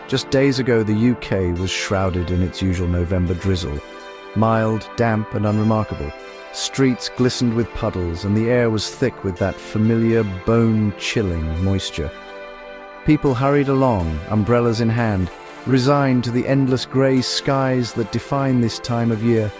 Just days ago, the UK was shrouded in its usual November drizzle. Mild, damp and unremarkable. Streets glistened with puddles and the air was thick with that familiar, bone-chilling moisture. People hurried along, umbrellas in hand, resigned to the endless grey skies that define this time of year.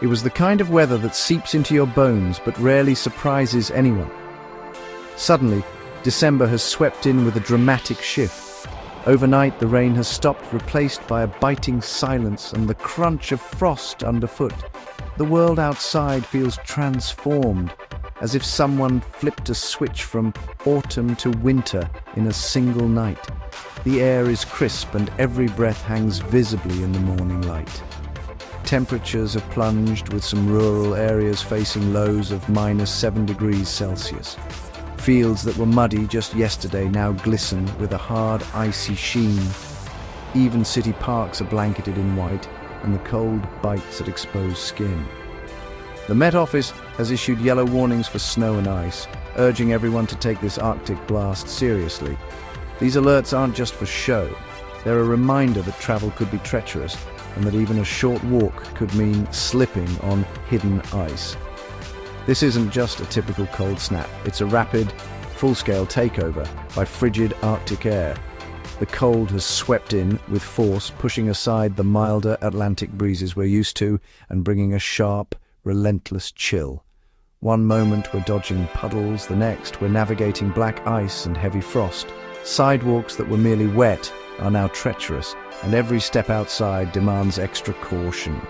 It was the kind of weather that seeps into your bones but rarely surprises anyone. Suddenly, December has swept in with a dramatic shift. Overnight, the rain has stopped, replaced by a biting silence and the crunch of frost underfoot. The world outside feels transformed, as if someone flipped a switch from autumn to winter in a single night. The air is crisp and every breath hangs visibly in the morning light. Temperatures have plunged, with some rural areas facing lows of -7 degrees Celsius. Fields that were muddy just yesterday now glisten with a hard, icy sheen. Even city parks are blanketed in white, and the cold bites at exposed skin. The Met Office has issued yellow warnings for snow and ice, urging everyone to take this Arctic blast seriously. These alerts aren't just for show. They're a reminder that travel could be treacherous, and that even a short walk could mean slipping on hidden ice. This isn't just a typical cold snap, it's a rapid, full-scale takeover by frigid Arctic air. The cold has swept in with force, pushing aside the milder Atlantic breezes we're used to and bringing a sharp, relentless chill. One moment we're dodging puddles, the next we're navigating black ice and heavy frost. Sidewalks that were merely wet are now treacherous, and every step outside demands extra caution.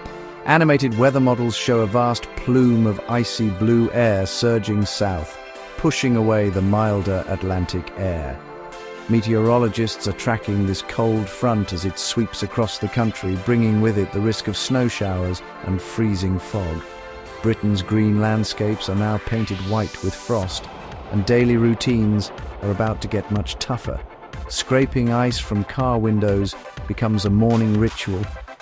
Animated weather models show a vast plume of icy blue air surging south, pushing away the milder Atlantic air. Meteorologists are tracking this cold front as it sweeps across the country, bringing with it the risk of snow showers and freezing fog. Britain's green landscapes are now painted white with frost, and daily routines are about to get much tougher. Scraping ice from car windows becomes a morning ritual,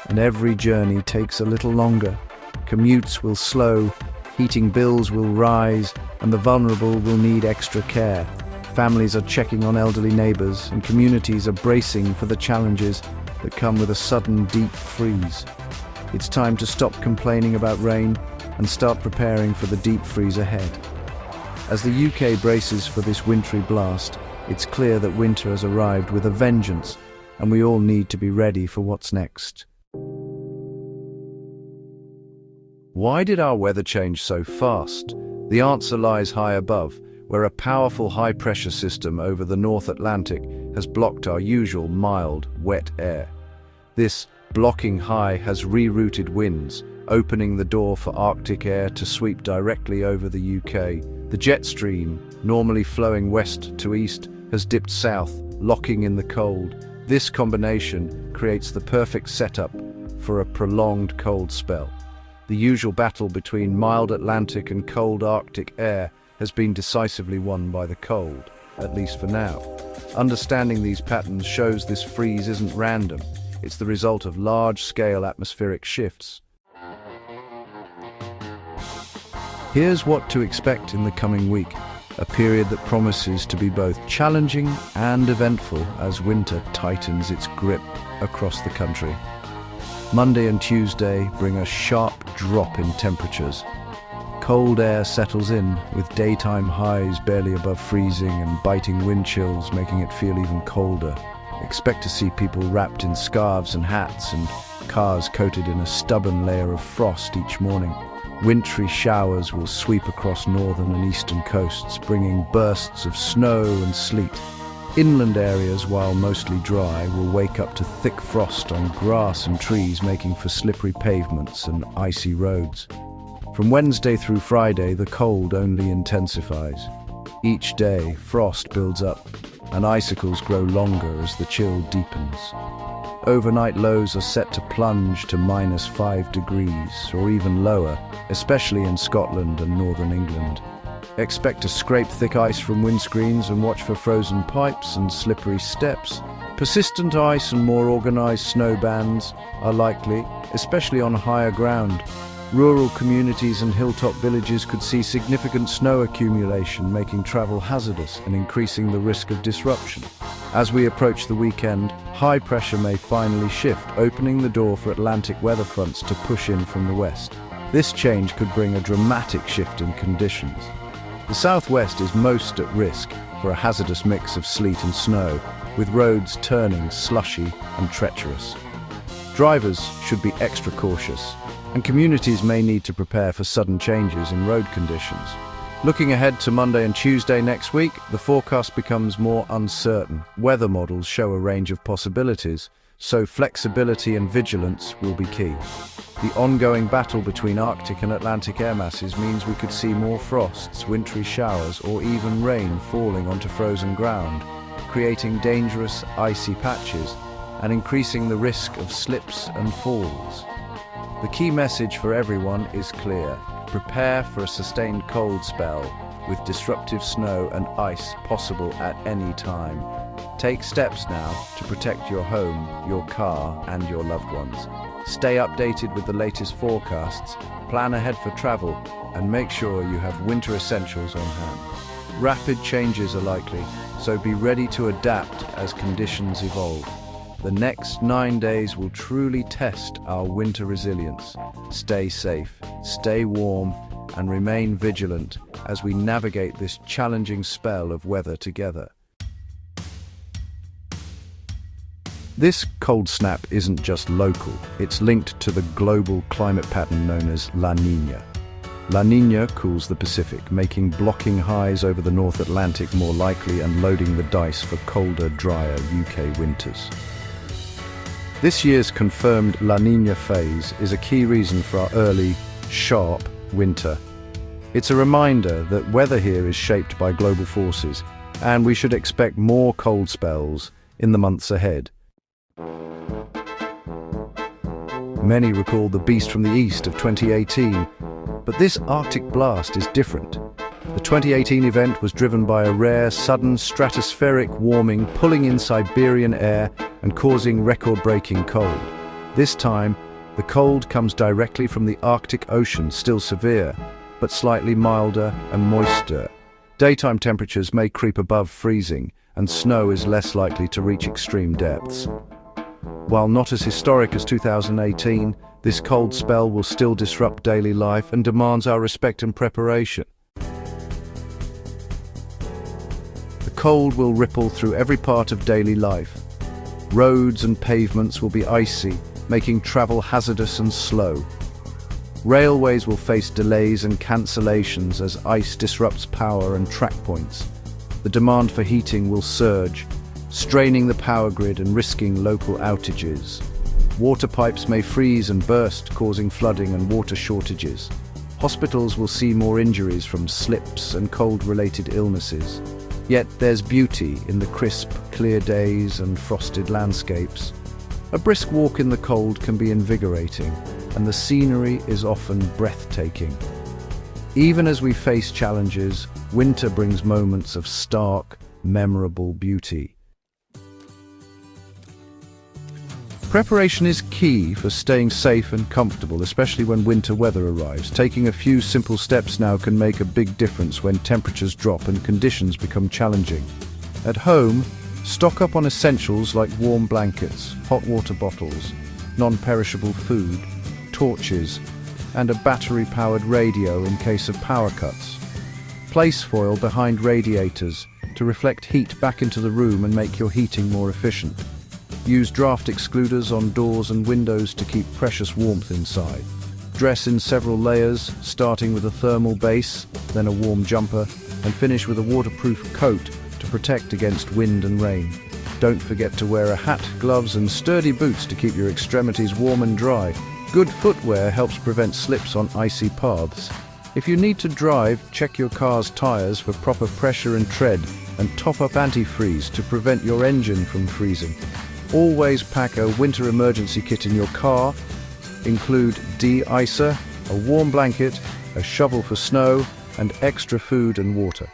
and every journey takes a little longer. Commutes will slow, heating bills will rise, and the vulnerable will need extra care. Families are checking on elderly neighbours, and communities are bracing for the challenges that come with a sudden deep freeze. It's time to stop complaining about rain and start preparing for the deep freeze ahead. As the UK braces for this wintry blast, it's clear that winter has arrived with a vengeance, and we all need to be ready for what's next. Why did our weather change so fast? The answer lies high above, where a powerful high-pressure system over the North Atlantic has blocked our usual mild, wet air. This blocking high has rerouted winds, opening the door for Arctic air to sweep directly over the UK. The jet stream, normally flowing west to east, has dipped south, locking in the cold. This combination creates the perfect setup for a prolonged cold spell. The usual battle between mild Atlantic and cold Arctic air has been decisively won by the cold, at least for now. Understanding these patterns shows this freeze isn't random. It's the result of large-scale atmospheric shifts. Here's what to expect in the coming week, a period that promises to be both challenging and eventful as winter tightens its grip across the country. Monday and Tuesday bring a sharp drop in temperatures. Cold air settles in, with daytime highs barely above freezing and biting wind chills making it feel even colder. Expect to see people wrapped in scarves and hats and cars coated in a stubborn layer of frost each morning. Wintry showers will sweep across northern and eastern coasts, bringing bursts of snow and sleet. Inland areas, while mostly dry, will wake up to thick frost on grass and trees, making for slippery pavements and icy roads. From Wednesday through Friday, the cold only intensifies. Each day, frost builds up, and icicles grow longer as the chill deepens. Overnight lows are set to plunge to -5 degrees, or even lower, especially in Scotland and northern England. Expect to scrape thick ice from windscreens and watch for frozen pipes and slippery steps. Persistent ice and more organized snow bands are likely, especially on higher ground. Rural communities and hilltop villages could see significant snow accumulation, making travel hazardous and increasing the risk of disruption. As we approach the weekend, high pressure may finally shift, opening the door for Atlantic weather fronts to push in from the west. This change could bring a dramatic shift in conditions. The southwest is most at risk for a hazardous mix of sleet and snow, with roads turning slushy and treacherous. Drivers should be extra cautious, and communities may need to prepare for sudden changes in road conditions. Looking ahead to Monday and Tuesday next week, the forecast becomes more uncertain. Weather models show a range of possibilities, so flexibility and vigilance will be key. The ongoing battle between Arctic and Atlantic air masses means we could see more frosts, wintry showers, or even rain falling onto frozen ground, creating dangerous, icy patches and increasing the risk of slips and falls. The key message for everyone is clear. Prepare for a sustained cold spell, with disruptive snow and ice possible at any time. Take steps now to protect your home, your car, and your loved ones. Stay updated with the latest forecasts, plan ahead for travel, and make sure you have winter essentials on hand. Rapid changes are likely, so be ready to adapt as conditions evolve. The next 9 days will truly test our winter resilience. Stay safe, stay warm, and remain vigilant as we navigate this challenging spell of weather together. This cold snap isn't just local, it's linked to the global climate pattern known as La Niña. La Niña cools the Pacific, making blocking highs over the North Atlantic more likely and loading the dice for colder, drier UK winters. This year's confirmed La Niña phase is a key reason for our early, sharp winter. It's a reminder that weather here is shaped by global forces, and we should expect more cold spells in the months ahead. Many recall the beast from the east of 2018, but this Arctic blast is different. The 2018 event was driven by a rare, sudden stratospheric warming pulling in Siberian air and causing record-breaking cold. This time, the cold comes directly from the Arctic Ocean, still severe, but slightly milder and moister. Daytime temperatures may creep above freezing, and snow is less likely to reach extreme depths. While not as historic as 2018, this cold spell will still disrupt daily life and demands our respect and preparation. The cold will ripple through every part of daily life. Roads and pavements will be icy, making travel hazardous and slow. Railways will face delays and cancellations as ice disrupts power and track points. The demand for heating will surge, straining the power grid and risking local outages. Water pipes may freeze and burst, causing flooding and water shortages. Hospitals will see more injuries from slips and cold-related illnesses. Yet there's beauty in the crisp, clear days and frosted landscapes. A brisk walk in the cold can be invigorating, and the scenery is often breathtaking. Even as we face challenges, winter brings moments of stark, memorable beauty. Preparation is key for staying safe and comfortable, especially when winter weather arrives. Taking a few simple steps now can make a big difference when temperatures drop and conditions become challenging. At home, stock up on essentials like warm blankets, hot water bottles, non-perishable food, torches, and a battery-powered radio in case of power cuts. Place foil behind radiators to reflect heat back into the room and make your heating more efficient. Use draft excluders on doors and windows to keep precious warmth inside. Dress in several layers, starting with a thermal base, then a warm jumper, and finish with a waterproof coat to protect against wind and rain. Don't forget to wear a hat, gloves, and sturdy boots to keep your extremities warm and dry. Good footwear helps prevent slips on icy paths. If you need to drive, check your car's tires for proper pressure and tread, and top up antifreeze to prevent your engine from freezing. Always pack a winter emergency kit in your car. Include de-icer, a warm blanket, a shovel for snow, and extra food and water.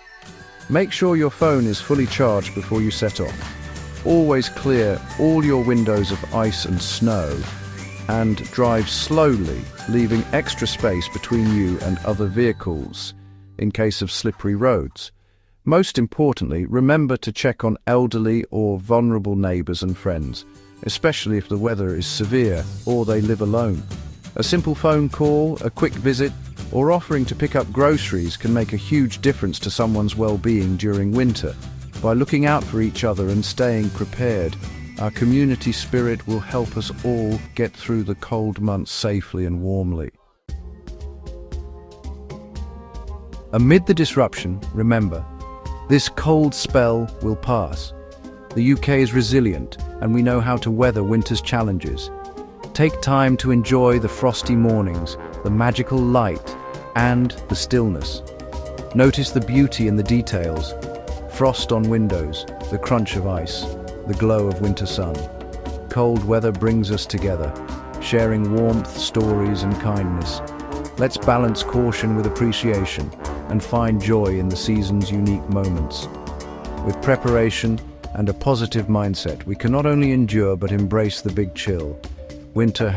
Make sure your phone is fully charged before you set off. Always clear all your windows of ice and snow, and drive slowly, leaving extra space between you and other vehicles in case of slippery roads. Most importantly, remember to check on elderly or vulnerable neighbors and friends, especially if the weather is severe or they live alone. A simple phone call, a quick visit, or offering to pick up groceries can make a huge difference to someone's well-being during winter. By looking out for each other and staying prepared, our community spirit will help us all get through the cold months safely and warmly. Amid the disruption, remember, this cold spell will pass. The UK is resilient, and we know how to weather winter's challenges. Take time to enjoy the frosty mornings, the magical light, and the stillness. Notice the beauty in the details: frost on windows, the crunch of ice, the glow of winter sun. Cold weather brings us together, sharing warmth, stories, and kindness. Let's balance caution with appreciation and find joy in the season's unique moments. With preparation and a positive mindset, we can not only endure but embrace the big chill. Winter